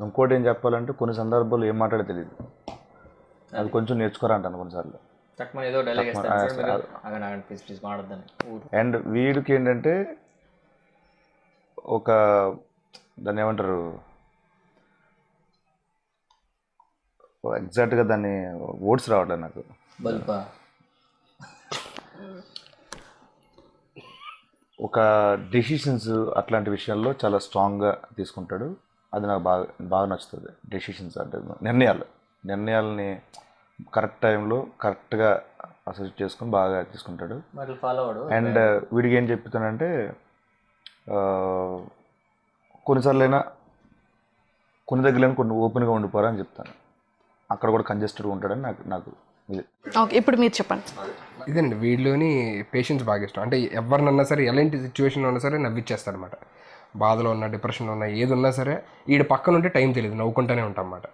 ఇంకోటి ఏం చెప్పాలంటే కొన్ని సందర్భాల్లో ఏం మాట్లాడే తెలియదు, అది కొంచెం నేర్చుకోరా అంటాను కొన్నిసార్లు. అండ్ వీడికి ఏంటంటే ఒక దాన్ని ఏమంటారు ఎగ్జాక్ట్గా దాన్ని వర్డ్స్ రావట్లేదు నాకు. ఒక డెసిషన్స్ అట్లాంటి విషయాల్లో చాలా స్ట్రాంగ్గా తీసుకుంటాడు, అది నాకు బాగా బాగా నచ్చుతుంది. డెసిషన్స్ అంటే నిర్ణయాలని కరెక్ట్ టైంలో కరెక్ట్గా అసెస్ చేసుకొని బాగా తీసుకుంటాడు. అండ్ వీడికి ఏం చెప్తానంటే కొన్నిసార్లైనా కొన్ని దగ్గరైనా కొన్ని ఓపెన్గా ఉండిపోరా అని చెప్తాను. అక్కడ కూడా కంజెస్టెడ్గా ఉంటాడని నాకు ఇది. ఓకే, ఇప్పుడు మీరు చెప్పండి. ఇదేనండి వీడిలోని పేషెన్స్ బాగా ఇష్టం. అంటే ఎవరినన్నా సరే ఎలాంటి సిచ్యువేషన్లో ఉన్నా సరే నవ్విచ్చేస్తాడు అనమాట. బాధలో ఉన్నా డిప్రెషన్లో ఉన్నా ఏది ఉన్నా సరే వీడి పక్కన ఉంటే టైం తెలియదు, నవ్వుకుంటూనే ఉంటాం అన్నమాట.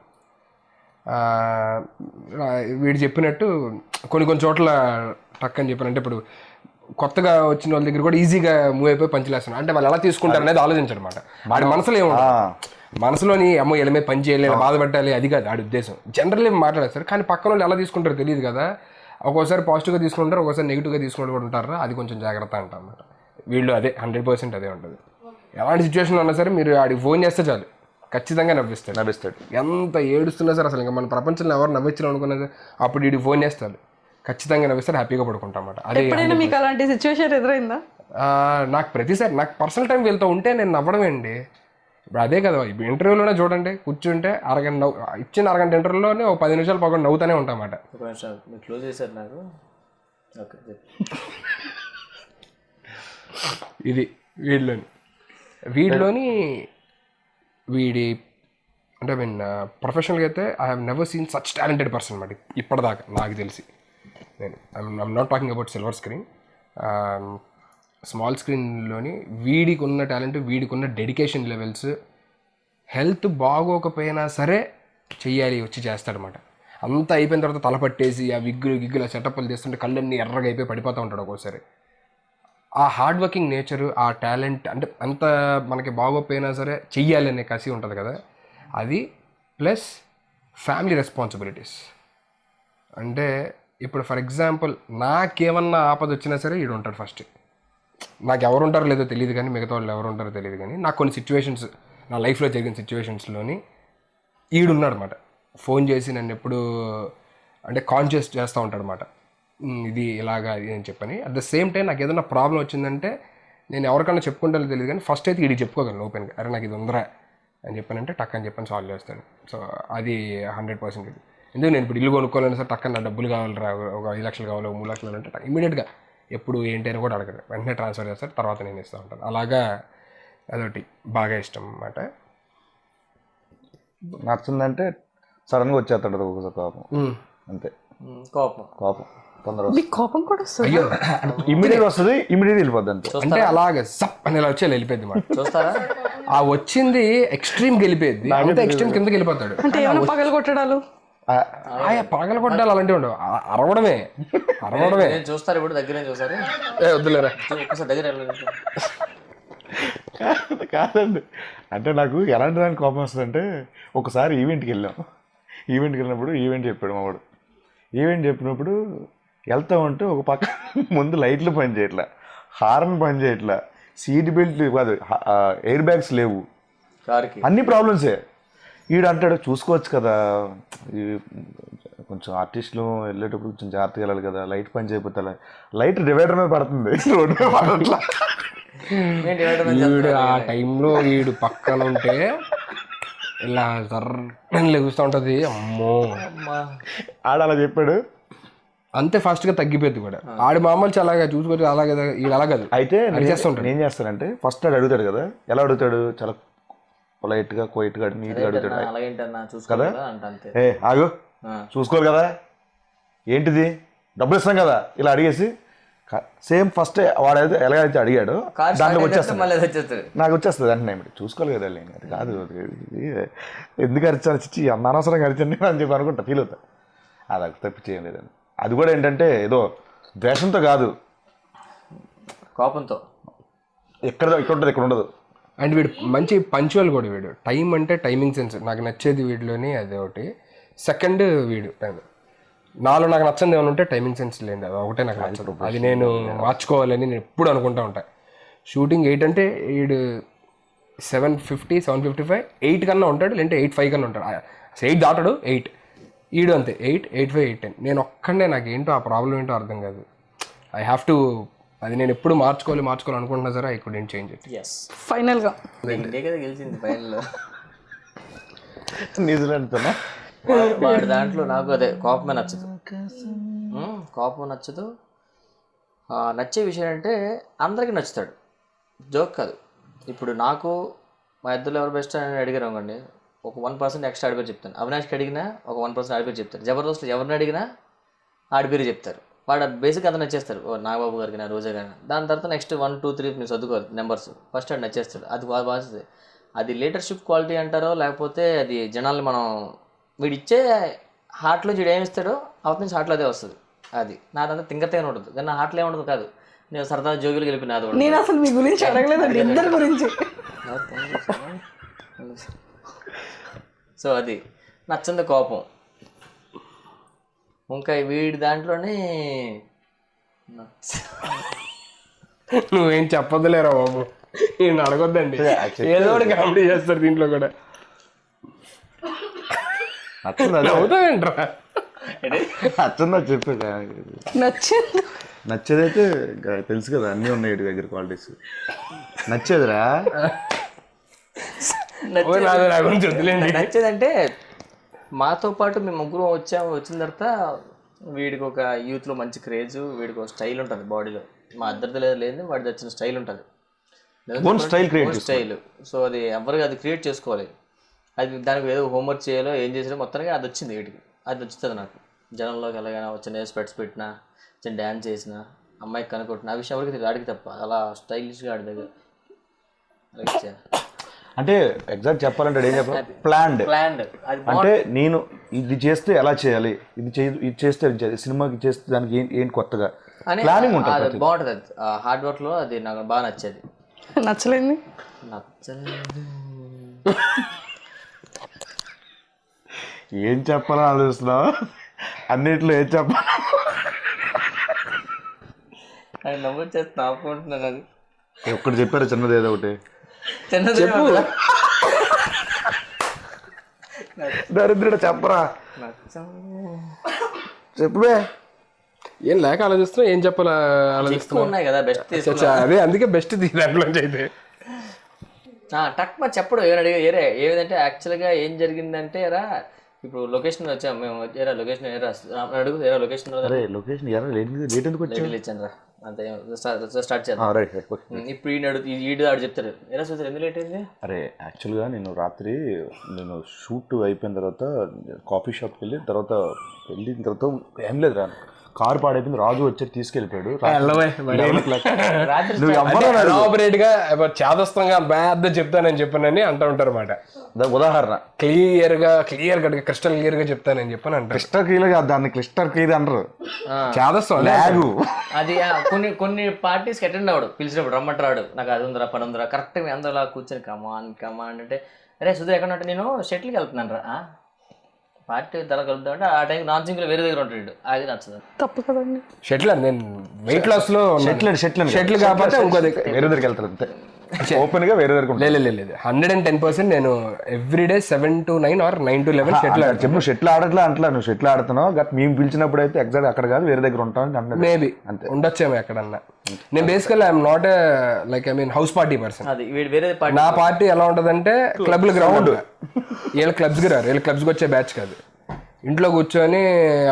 వీడు చెప్పినట్టు కొన్ని చోట్ల టక్ అని చెప్పానంటే ఇప్పుడు కొత్తగా వచ్చిన వాళ్ళ దగ్గర కూడా ఈజీగా మూవ్ అయిపోయి పంచులేస్తున్నాడు. అంటే వాళ్ళు ఎలా తీసుకుంటారు అనేది ఆలోచించాడు అనమాట. వాడి మనసులో ఏముంటుంది, మనసులోని అమ్మో ఇలా మీద పని చేయాలి, బాధపడాలి, అది కాదు ఆడి ఉద్దేశం. జనరల్లీ మాట్లాడేస్తారు, కానీ పక్కన వాళ్ళు ఎలా తీసుకుంటారో తెలియదు కదా. ఒక్కోసారి పాజిటివ్గా తీసుకుంటారు, ఒక్కోసారి నెగిటివ్గా తీసుకుంటూ కూడా ఉంటారు. అది కొంచెం జాగ్రత్త అంటారు అన్నమాట. వీళ్ళు అదే 100% అదే ఉంటుంది. ఎలాంటి సిచ్యువేషన్లో ఉన్నా సరే మీరు ఆడికి ఫోన్ చేస్తే చాలు ఖచ్చితంగా నవ్విస్తాడు. ఎంత ఏడుస్తున్నా సరే అసలు ఇంకా మన ప్రపంచంలో ఎవరు నవ్వించడం అనుకున్నది అప్పుడు వీడికి ఫోన్ చేస్తాడు, ఖచ్చితంగా నవ్విస్తాడు, హ్యాపీగా పడుకుంటాం అన్నమాట. అదే మీకు అలాంటి సిచ్యువేషన్ ఎదురైందా? నాకు ప్రతిసారి నాకు పర్సనల్ టైం వెళ్తూ ఉంటే నేను నవ్వడమే అండి. ఇప్పుడు అదే కదా, ఇప్పుడు ఇంటర్వ్యూలోనే చూడండి, కూర్చుంటే అరగంట ఇచ్చిన అరగంట ఇంటర్వ్యూలోనే ఒక 10 నిమిషాలు పక్కన నవ్వుతూనే ఉంటామాట. ఇది వీడిలోని వీడి అంటే ఐ మీన్ ప్రొఫెషనల్గా అయితే I have never seen such talented person అన్నమాట ఇప్పటిదాకా నాకు తెలిసి. నేను I'm not talking about silver screen, small స్క్రీన్లోని వీడికి ఉన్న టాలెంట్, వీడికి ఉన్న డెడికేషన్ లెవెల్స్, హెల్త్ బాగోకపోయినా సరే చెయ్యాలి వచ్చి చేస్తాడనమాట. అంతా అయిపోయిన తర్వాత తలపట్టేసి ఆ గిగ్గులు సెటప్లు చేస్తుంటే కళ్ళన్నీ ఎర్రగా అయిపోయి పడిపోతూ ఉంటాడు ఒక్కోసారి. ఆ హార్డ్ వర్కింగ్ నేచరు, ఆ టాలెంట్ అంటే అంత మనకి బాగోపోయినా సరే చెయ్యాలి అనే కసి ఉంటుంది కదా, అది ప్లస్ ఫ్యామిలీ రెస్పాన్సిబిలిటీస్. అంటే ఇప్పుడు ఫర్ ఎగ్జాంపుల్ నాకేమన్నా ఆపద వచ్చినా సరే ఈడు ఉంటాడు ఫస్ట్. నాకు ఎవరు ఉంటారో లేదో తెలియదు కానీ, మిగతా వాళ్ళు ఎవరు ఉంటారో తెలియదు కానీ, నాకు కొన్ని సిచ్యువేషన్స్ నా లైఫ్లో జరిగిన సిచ్యువేషన్స్లోని ఈడున్నాడు అనమాట. ఫోన్ చేసి నన్ను ఎప్పుడు అంటే కాన్షియస్ చేస్తూ ఉంటాడు అనమాట, ఇది ఇలాగా ఇది అని చెప్పని. అట్ ద సేమ్ టైం నాకు ఏదైనా ప్రాబ్లం వచ్చిందంటే నేను ఎవరికైనా చెప్పుకుంటానో తెలియదు కానీ ఫస్ట్ అయితే వీడికి చెప్పుకోగలను ఓపెన్గా, అరే నాకు ఇది ఉందరా అని చెప్పానంటే టక్ అని చెప్పని సాల్వ్ చేస్తాడు. సో అది 100% ఇది. ఎందుకు నేను ఇప్పుడు ఇల్లు కొనుక్కోవాలని సార్ టక్కన డబ్బులు కావాలరా, ఒక 5 లక్షలు కావాలి, 3 లక్షలు అంటే ఇమీడియట్గా ఎప్పుడు ఏంటి అని కూడా అడగరు, వెంటనే ట్రాన్స్ఫర్ చేస్తారు, తర్వాత నేను ఇస్తూ ఉంటాను. అలాగా అదొకటి బాగా ఇష్టం అన్నమాట. నచ్చిందంటే సడన్గా వచ్చేస్తాడు ఒకసారి కోపం, అంతే. కోపం తొందరగా కోపం కూడా వస్తుంది, అయ్యో ఇమీడియట్ వస్తుంది, ఇమీడియట్ వెళ్ళిపోద్ది అంతే. అంటే అలాగే సప్ అని ఇలా వచ్చి వెళ్ళిపోద్ది మాట. చూస్తారా ఆ వచ్చింది ఎక్స్ట్రీమ్కి వెళ్ళిపోద్ది, అంతే ఎక్స్ట్రీమ్ కిందకి వెళ్ళిపోతాడు. అంటే ఏమైనా పగలు కొట్టడాలు, పగల కొట్టాలి అలాంటివి ఉండవు, అరవడమే చూస్తారు. ఇప్పుడు దగ్గర చూసారు, వద్దులేరా దగ్గర కాదండి. అంటే నాకు ఎలాంటి దానికి కోపం వస్తుందంటే, ఒకసారి ఈవెంట్కి వెళ్ళినప్పుడు ఈవెంట్ చెప్పాడు మావాడు. ఈవెంట్ చెప్పినప్పుడు వెళ్తా ఉంటే ఒక పక్క ముందు లైట్లు పని చేయట్లా, హార్న్ పని చేయట్లా, సీట్ బెల్ట్ కాదు, ఎయిర్ బ్యాగ్స్ లేవు, అన్ని ప్రాబ్లమ్సే. వీడు అంటాడు చూసుకోవచ్చు కదా, కొంచెం ఆర్టిస్టులు వెళ్ళేటప్పుడు కొంచెం జాగ్రత్తగా వెళ్ళాలి కదా, లైట్ పని చేయకపోతే లైట్ డివైడర్ మీద పడుతుంది, రోడ్డు మీద పడట్లా. వీడు ఆ టైంలో వీడు పక్కన ఉంటే ఇలా జర్రని లెగుస్తూ ఉంటుంది. అమ్మో ఆడ అలా చెప్పాడు, అంతే ఫాస్ట్గా తగ్గిపోద్ది కూడా. ఆడి మామూలు అలాగా చూసుకోవచ్చు, అలాగే వీడు అలాగదు. అయితే నేను చేస్తానంటే ఫస్ట్ ఆడు అడుగుతాడు కదా, ఎలా అడుగుతాడు, చాలా పొలైట్గా క్వైట్గా నీట్గా అడుగుతాడు కదా. ఆగు చూసుకోవాలి కదా, ఏంటిది డబ్బులు ఇస్తాం కదా, ఇలా అడిగేసి సేమ్ ఫస్ట్ వాడైతే ఎలాగైతే అడిగాడు దాంట్లో వచ్చేస్తాడు, నాకు వచ్చేస్తుంది అంటే నేను చూసుకోవాలి కదా, అది కాదు ఎందుకు అరిచాను, చిచ్చి అన్న అనవసరంగా అరిచండి అని చెప్పి అనుకుంటా, ఫీల్ అవుతా. అది తప్పి చేయలేదండి. అది కూడా ఏంటంటే ఏదో ద్వేషంతో కాదు, కోపంతో. ఇక్కడ ఉంటుంది, ఇక్కడ ఉండదు. అండ్ వీడు మంచి పంచువల్ కూడా. వీడు టైం అంటే టైమింగ్ సెన్స్ నాకు నచ్చేది వీడిలోని అది ఒకటి. సెకండ్ వీడు నాలో నాకు నచ్చంది ఏమైనా ఉంటే టైమింగ్ సెన్స్ లేదు, అది ఒకటే నాకు నచ్చదు. అది నేను మార్చుకోవాలని నేను ఎప్పుడు అనుకుంటా ఉంటాను. షూటింగ్ 8 అంటే వీడు 7:50, 7:55, 8 కన్నా ఉంటాడు, లేదంటే 8:05 కన్నా ఉంటాడు. 8 దాటాడు, 8. ఈడు అంతే 8, 8:05, 8:10. నేను ఒక్కడే నాకు ఏంటో ఆ ప్రాబ్లం ఏంటో అర్థం కాదు. ఐ హ్యావ్ టు, అది నేను ఎప్పుడు మార్చుకోవాలి అనుకుంటున్నా సరే ఐ కుడెంట్ చేంజ్ ఇట్. ఫైనల్గా ఇండియా కదా గెలిచింది ఫైనల్లో. న్యూజిలాండ్తోనా? వాడి దాంట్లో నాకు అదే కోపమే నచ్చదు. కోపం నచ్చదు. నచ్చే విషయం అంటే అందరికీ నచ్చుతాడు, జోక్ కాదు. ఇప్పుడు నాకు మా ఇద్దరు ఎవరు బెస్ట్ అని అడిగారు అనుకోండి, ఒక 1% ఎక్స్ట్రా ఆడిపేరు చెప్తాను. అవినాష్కి అడిగినా ఒక 1% ఆడిపేరు చెప్తారు. జబర్దస్త్లో ఎవరిని అడిగినా ఆడిపేరు చెప్తారు. వాడు బేసిక్ అంతా నచ్చేస్తారు. నాగబాబు గారికి, నా రోజా గారిని. దాని తర్వాత నెక్స్ట్ 1, 2, 3 మీరు చదువుకోవాలి నెంబర్స్. ఫస్ట్ అది నచ్చేస్తాడు, అది బాగుంది. అది లీడర్షిప్ క్వాలిటీ అంటారో లేకపోతే అది జనాల్ని మనం వీడిచ్చే హార్ట్లో వీడు ఏమిస్తాడో అవతల నుంచి హార్ట్లో అదే వస్తుంది. అది నాదంతా తింగతేనే ఉంటుంది, కానీ నా హార్ట్లో ఏముండదు కాదు. నేను సరదా జోగులు గెలిపిన అది నేను అసలు మీ గురించి అడగలేదండి, ఇద్దరి గురించి. సో అది నచ్చింది కోపం. ఇంకా వీడి దాంట్లోనే నువ్వేం చెప్పొద్దులేరా బాబు, నేను అడగొద్దండి. ఏదో ఒకటి కామెడీ చేస్తారు దీంట్లో కూడా. అవుతావేంట్రా? నచ్చిందా చెప్పు. నచ్చింది. నచ్చేదైతే తెలుసు కదా, అన్నీ ఉన్నాయి వీటి దగ్గర క్వాలిటీస్. నచ్చేదిరా నచ్చేదంటే మాతో పాటు మేము ముగ్గురు వచ్చిన తర్వాత వీడికి ఒక యూత్లో మంచి క్రేజ్, వీడికి ఒక స్టైల్ ఉంటుంది బాడీలో. మా ఇద్దరిది లేదు, వాడిది వచ్చిన స్టైల్ ఉంటుంది, స్టైల్. సో అది ఎవరికి అది క్రియేట్ చేసుకోవాలి. అది దానికి ఏదో హోంవర్క్ చేయాలో ఏం చేసాలో మొత్తానికి అది వచ్చింది వీటికి. అది వచ్చుతుంది నాకు. జనంలోకి ఎలాగైనా వచ్చిన స్పెట్స్ పెట్టినా, చిన్న డ్యాన్స్ చేసినా, అమ్మాయికి కనుక్కుంటున్నా, ఆ విషయం ఎవరికి తెలియదు, ఆడికి తప్ప. అలా స్టైలిష్గా ఆడి దగ్గర అంటే ఎగ్జాక్ట్ చెప్పాలంటే ఏం చెప్పాలి, ప్లాన్డ్. అంటే నేను ఇది చేస్తే ఎలా చేయాలి, ఇది చేస్తే సినిమాకి చేస్తే దానికి ఏంటి కొత్తగా ప్లానింగ్ ఉంటుంది. బాగుంటుంది అది హార్డ్ వర్క్లో. అది నాకు బాగా నచ్చేది. నచ్చలేదు ఏం చెప్పాలని ఆలోచిస్తున్నావు? అన్నిట్లో ఏం చెప్పాలి అది నవ్వు చేస్తే ఆపుకుంటున్నాను. అది ఒక్కటి చెప్పారు చిన్నది, ఏదో ఒకటి చెప్పు. దరిద్రుడు చెప్పరా, చెప్పువే. ఏం లేక ఆలోచిస్తున్నా, ఏం చెప్పాలి ఆలోచిస్తున్నా. ఉన్నాయి కదా బెస్ట్. అదే అందుకే బెస్ట్ దాంట్లోంచి అయితే టక్ మరి చెప్పడు. ఏమైనా అడిగా ఏదంటే యాక్చువల్గా ఏం జరిగిందంటే రా, ఇప్పుడు లొకేషన్ వచ్చాము మేము. ఏరా లొకేషన్ అడుగు, ఏరా లొకేషన్ లొకేషన్ ఇచ్చాను రా, అంతే. స్టార్ట్ చేద్దాం. ఇప్పుడు ఈడు ఆడు చెప్తారు, ఎలా చూస్తారు ఎందుకు లేట్ అయింది. అరే యాక్చువల్గా నేను రాత్రి షూట్ అయిపోయిన తర్వాత కాఫీ షాప్కి వెళ్ళిన తర్వాత ఏం లేదు రా, కారు పాడైపోయింది. రాజు వచ్చి తీసుకెళ్ళిపోయాడు. చాదస్తంగా పెద్ద చెప్తానని చెప్పానని అంటూ ఉంటారు అన్నమాట. ఉదాహరణ క్లియర్ కట్ క్రిస్టల్ క్లియర్ గా చెప్తానని చెప్పని అంటారు. క్లిస్టర్ క్లియర్ గా, దాన్ని క్లిస్టర్ క్లియర్ అంటారు. చాదస్తం అది కొన్ని పార్టీస్ అటెండ్ అవ్వడు, పిలిచినప్పుడు రమ్మంటాడు. నాకు అది ఉందిరా పని ఉందిరా, కరెక్ట్ మీ అందరూ అలా కూర్చొని కమాన్ అంటే, అరే సుధీర్ ఎక్కడ ఉంటే, నేను షటిల్కి వెళ్తున్నాను రా, పార్టీ తల కలుపుతామంటే ఆ టైం నాన్ సింగ్ వేరే దగ్గర ఉంటాడు. అది నచ్చదు, తప్పు కదండి. షటిల్ నేను వెయిట్ లాస్ లో షటిల్ కాకపోతే ఇంకో దగ్గర వేరే దగ్గరికి వెళ్తారు అంతే. ఓపెన్ గా వేరే దగ్గర లేదు 110% నేను everyday 7 to 9 or 9 to 11 shuttle ఆడు. చెప్పు షటిల్ ఆడట్లా అంటలా, నువ్వు షటిల్ ఆడుతున్నావు. గట్ మేము పిలిచినప్పుడు అయితే ఎగ్జాక్ట్ అక్కడ కాదు, వేరే దగ్గర ఉంటాను అంటే మేబీ అంతే ఉండొచ్చేమో ఎక్కడన్నా. నేను బేసికల్ I'm not like I mean house party person. నా పార్టీ ఎలా ఉంటదంటే క్లబ్ల గ్రౌండ్. వీళ్ళ క్లబ్స్కి రారు, వీళ్ళ క్లబ్స్కి వచ్చే బ్యాచ్ కాదు. ఇంట్లో కూర్చొని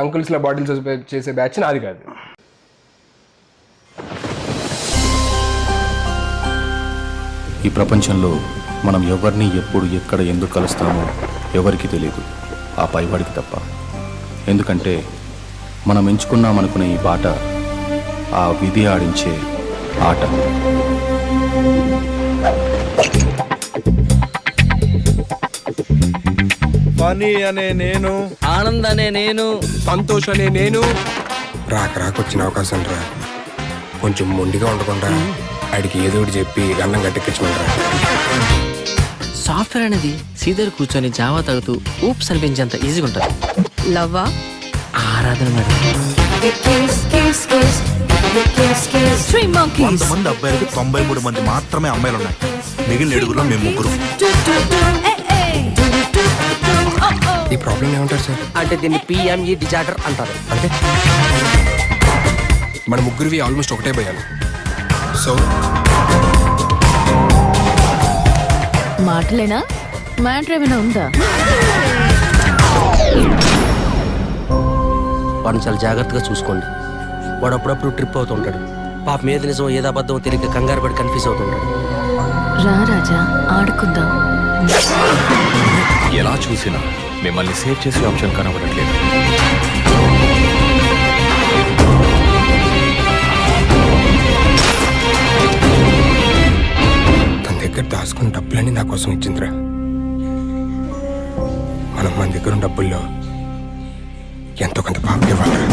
అంకుల్స్లో బాటిల్స్ చేసే బ్యాచ్ నాది కాదు. ఈ ప్రపంచంలో మనం ఎవరిని ఎప్పుడు ఎక్కడ ఎందుకు కలుస్తామో ఎవరికి తెలియదు, ఆ పైవాడికి తప్ప. ఎందుకంటే మనం ఎంచుకున్నామనుకునే ఈ బాట ఆ విధి ఆడించే ఆట. ఫనీ అనే నేను, ఆనంద్ అనే నేను, సంతోష్ అనే నేను. రాకొచ్చిన అవకాశం రా, కొంచెం మొండిగా ఉండకుండా వాడికి ఏదో ఒకటి చెప్పి గన్నం గట్టెక్కించమంటారా? సాఫ్ట్వేర్ అనేది సీదర్ కూర్చొని జావా తాగుతూ ఊప్స్ అనిపించేంత ఈజీగా ఉంటుంది. లవ్వా? ఆరాధన మేడం. 100 మంది అబ్బాయిలకి 93 మంది మాత్రమే అమ్మాయిలు ఉన్నాయి. మిగిలిన 7 మేము 3. ఈ ప్రాబ్లం ఏమంటారు సార్? అంటే దీన్ని పిఎంఈ డిజార్డర్ అంటారు. అంటే మన ముగ్గురివి ఆల్మోస్ట్ ఒకటే భయాలు. సో మాటలేనా? మ్యాటర్ ఏమైనా ఉందా? వాడిని చాలా జాగ్రత్తగా చూసుకోండి. వాడు అప్పుడప్పుడు ట్రిప్ అవుతుంటాడు. పాపం ఏది నిజమో ఏది అబద్ధమో తెలియక కంగారు పడి కన్ఫ్యూజ్ అవుతుంటాడు. రా రాజా, ఆడుకుందాం. ఎలా చూసినా మిమ్మల్ని సేవ్ చేసే ఆప్షన్ కనబడట్లేదు. తన దగ్గర దాచుకున్న డబ్బులన్నీ నా కోసం ఇచ్చిందిరా. మనం మన దగ్గర ఉన్న డబ్బుల్లో ఎంతో కొంత పాపకి ఇవ్వాలరా.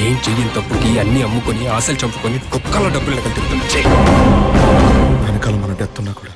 ఏం చెయ్యని తప్పుకి అన్ని అమ్ముకొని ఆశలు చంపుకొని కుక్కల డబ్బులు తిరుగుతుంది. వెనకాల మన డెత్ ఉన్నా కూడా